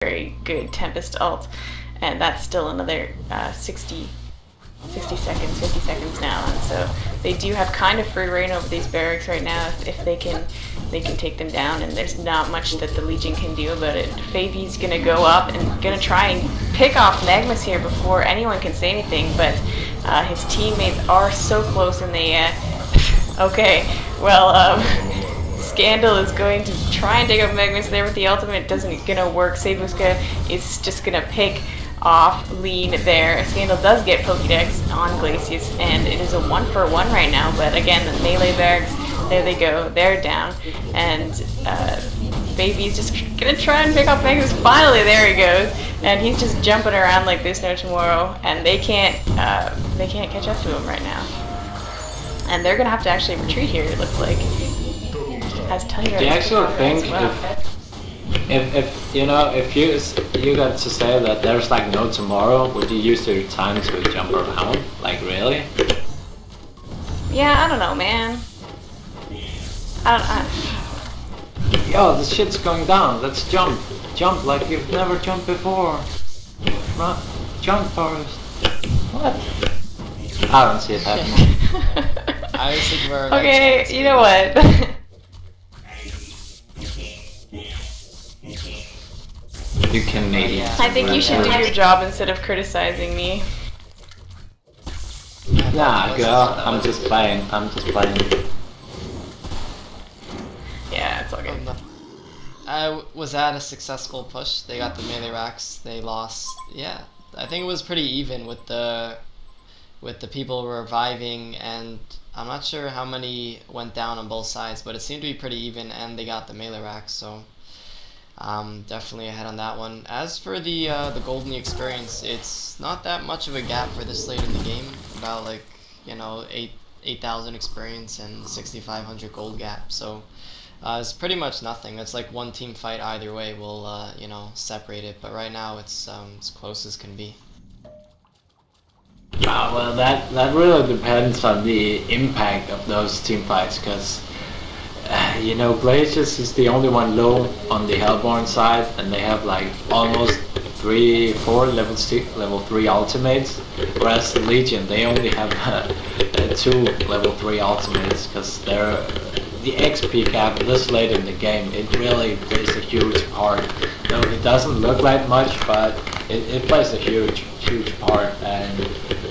very good Tempest ult, and that's still another 60 seconds, 50 seconds now, and so they do have kind of free reign over these barracks right now if they can take them down, and there's not much that the Legion can do about it. Favy's gonna go up and gonna try and pick off Magmus here before anyone can say anything, but his teammates are so close, and they okay, well, Scandal is going to try and take up Magmus there with the ultimate. Doesn't gonna work. Sabuska is just gonna pick off Lean there. Scandal does get Pokédex on Glacius, and it is a 1-for-1 right now, but again, the melee barracks, there they go, they're down, and Baby's just gonna try and pick up Magmus. Finally, there he goes, and he's just jumping around like there's no tomorrow, and they can't catch up to him right now. And they're gonna have to actually retreat here, it looks like. As Tundra. Do you actually think if you know, if you got to say that there's like no tomorrow, would you use your time to jump around? Like really? Yeah, I don't know, man. Yo, this shit's going down. Let's jump. Jump like you've never jumped before. Run. Jump, Forest. What? I don't see it happening. I was thinking we're okay, you know what? You can maybe. I think you should do your job instead of criticizing me. Nah, girl, I'm just playing. Yeah, it's all good. Was that a successful push? They got the melee racks. They lost. Yeah, I think it was pretty even with the people reviving, and I'm not sure how many went down on both sides, but it seemed to be pretty even, and they got the melee racks. So. Definitely ahead on that one. As for the Golden experience, it's not that much of a gap for this late in the game. About like, you know, 8,000 experience and 6,500 gold gap. So it's pretty much nothing. It's like one team fight either way will you know, separate it. But right now it's as close as can be. Well, that really depends on the impact of those team fights, because. You know, Glacius is the only one low on the Hellborn side, and they have like almost 3-4 level 3 ultimates, whereas the Legion, they only have 2 level 3 ultimates, because they're the XP cap this late in the game. It really plays a huge part. No, it doesn't look like much, but it plays a huge part. And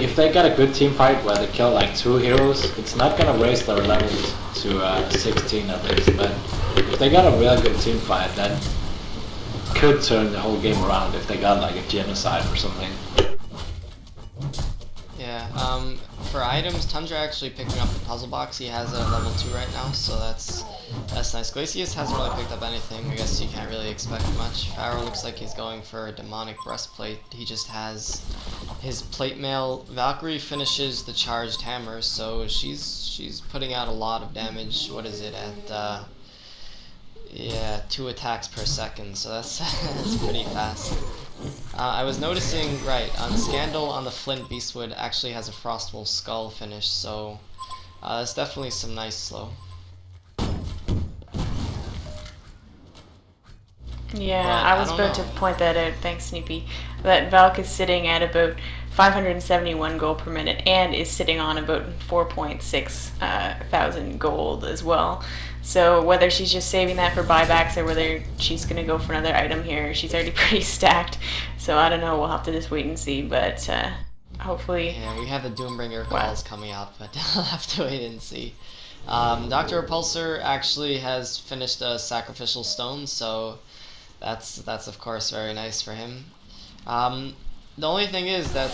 if they got a good team fight where they kill like 2 heroes, it's not gonna raise their levels to 16 at least. But if they got a really good team fight, that could turn the whole game around if they got like a genocide or something. Yeah, for items, Tundra actually picking up the puzzle box. He has a level 2 right now, so that's nice. Glacius hasn't really picked up anything. I guess you can't really expect much. Pharaoh looks like he's going for a demonic breastplate. He just has his plate mail. Valkyrie finishes the charged hammer, so she's putting out a lot of damage. What is it at? Yeah, 2 attacks per second, so that's that's pretty fast. I was noticing, right, on Scandal on the Flint Beastwood actually has a Frostwolf skull finish, so that's definitely some nice slow. Yeah, but I was about to point that out, thanks Snoopy, that Valk is sitting at about 571 gold per minute and is sitting on about 4.6 thousand gold as well. So whether she's just saving that for buybacks or whether she's going to go for another item here, she's already pretty stacked. So I don't know, we'll have to just wait and see, but hopefully... Yeah, we have the Doombringer calls coming out, but I'll have to wait and see. Dr. Repulsor actually has finished a Sacrificial Stone, so that's of course very nice for him. The only thing is that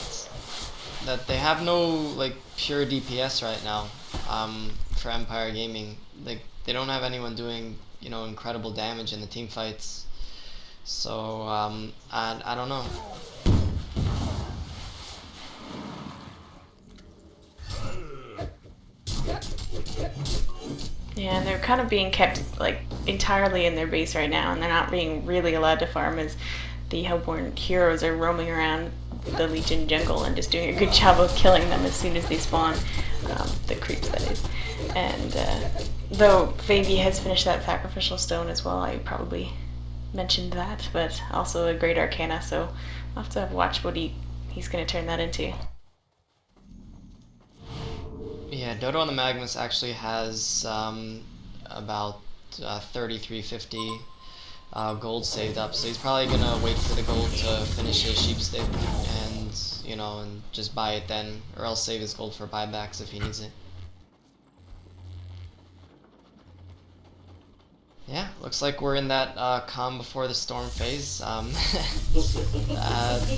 they have no like pure DPS right now for Empire Gaming. Like they don't have anyone doing, you know, incredible damage in the team fights. So I don't know. Yeah, and they're kind of being kept like entirely in their base right now, and they're not being really allowed to farm as the Hellborn heroes are roaming around the Legion jungle and just doing a good job of killing them as soon as they spawn, the creeps that is. And though Favy has finished that Sacrificial Stone as well, I probably mentioned that, but also a great Arcana, so we'll have to watch what he's going to turn that into. Yeah, Dodo on the Magnus actually has about 3350 gold saved up, so he's probably gonna wait for the gold to finish his sheep stick and, you know, and just buy it then, or else save his gold for buybacks if he needs it. Yeah, looks like we're in that calm before the storm phase.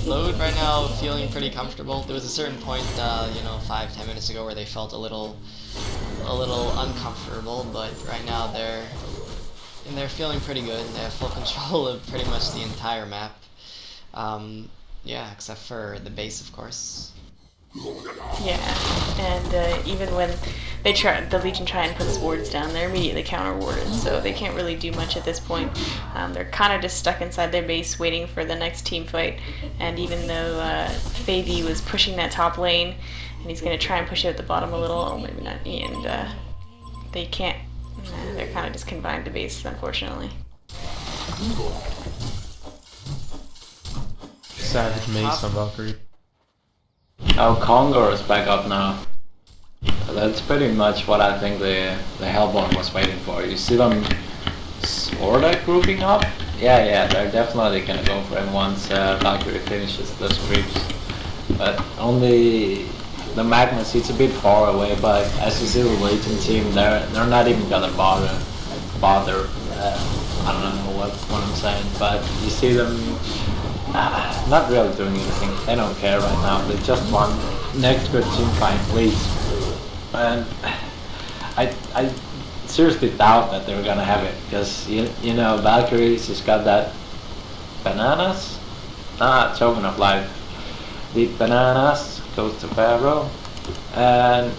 Load right now feeling pretty comfortable. There was a certain point, you know, 5-10 minutes ago where they felt a little uncomfortable, but right now they're feeling pretty good. They have full control of pretty much the entire map. Yeah, except for the base, of course. Yeah, and even when the Legion try and put swords down, they're immediately counter-warded, so they can't really do much at this point. They're kind of just stuck inside their base waiting for the next team fight, and even though 4v was pushing that top lane, and he's going to try and push out the bottom a little, or maybe not, and they can't, they're kind of just confined to base, unfortunately. Savage Mace on Valkyrie. Oh, Congo is back up now. That's pretty much what I think the Hellborn was waiting for. You see them sorta grouping up? Yeah, they're definitely gonna go for him once Valkyrie finishes those creeps. But only the Magnus, he's a bit far away, but as you see the Legion team, they're not even gonna bother. I don't know what I'm saying, but you see them not really doing anything. They don't care right now. They just want next good team fight, please. And I seriously doubt that they're gonna have it, because you know Valkyrie's just got that bananas. Token of life. The bananas goes to Pharaoh, and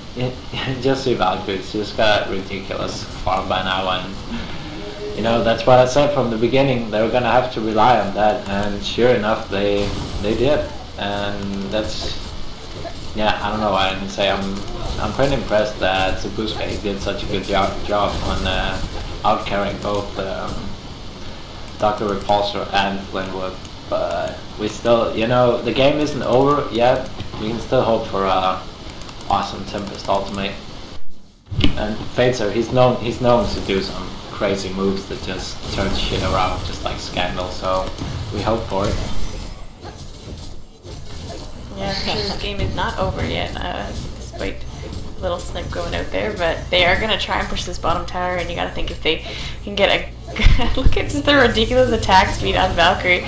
just see Valkyrie's just got ridiculous farm by now, and you know, that's what I said from the beginning. They were gonna have to rely on that, and sure enough, they did. And that's, yeah, I don't know what I can say. I'm pretty impressed that Zabuska did such a good job on out-carrying both Dr. Repulsor and Flintwood. But we still, you know, the game isn't over yet. We can still hope for a awesome Tempest ultimate. And Phaser, he's known to do some crazy moves that just turn shit around, just like Scandal, so we hope for it. Yeah, this game is not over yet, despite little snip going out there, but they are going to try and push this bottom tower, and you gotta think if they can get a look at just the ridiculous attack speed on Valkyrie.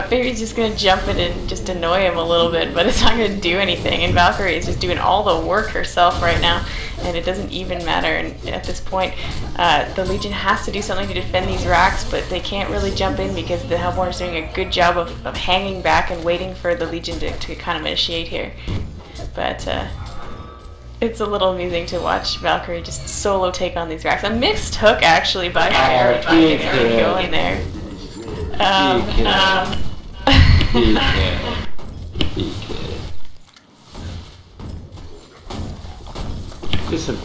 Baby's just going to jump in and just annoy him a little bit, but it's not going to do anything, and Valkyrie is just doing all the work herself right now, and it doesn't even matter. And at this point, the Legion has to do something to defend these racks, but they can't really jump in because the Hellborn is doing a good job of hanging back and waiting for the Legion to kind of initiate here. But it's a little amusing to watch Valkyrie just solo take on these racks. A mixed hook, actually, by Fire. Going there. I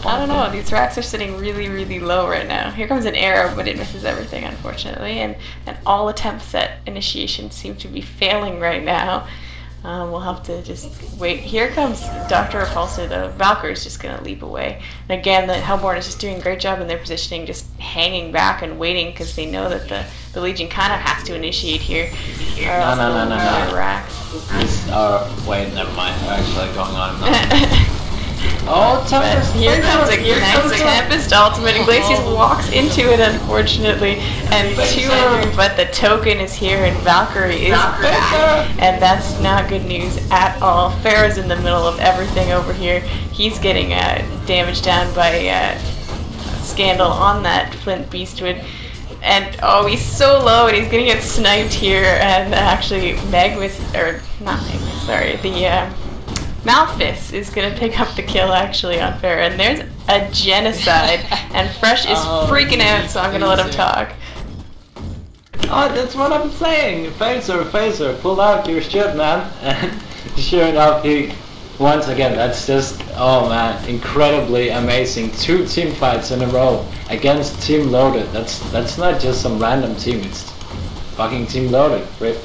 don't know, these racks are sitting really, really low right now. Here comes an arrow, but it misses everything, unfortunately, and all attempts at initiation seem to be failing right now. We'll have to just wait. Here comes Dr. Repulsor, though. Valkyrie's just going to leap away. And again, the Hellborn is just doing a great job in their positioning, just hanging back and waiting, because they know that the Legion kind of has to initiate here. No. Racks. Wait, never mind. They're actually going on now. Oh, Tempest! Here comes a nice Tempest ultimate, and Glacius walks into it, unfortunately, and but the token is here, and Valkyrie is back, and that's not good news at all. Pharaoh's in the middle of everything over here. He's getting damaged down by Scandal on that Flint Beastwood, and oh, he's so low, and he's gonna get sniped here, and actually Malphus is going to pick up the kill, actually, on Farah, and there's a genocide, and Fresh is freaking out, so I'm going to let him talk. Oh, that's what I'm saying! Phaser, pull out your shit, man! And sure enough, he, once again, that's just, oh man, incredibly amazing. 2 team fights in a row against Team Loaded. That's not just some random team, Fucking team loaded. Rip.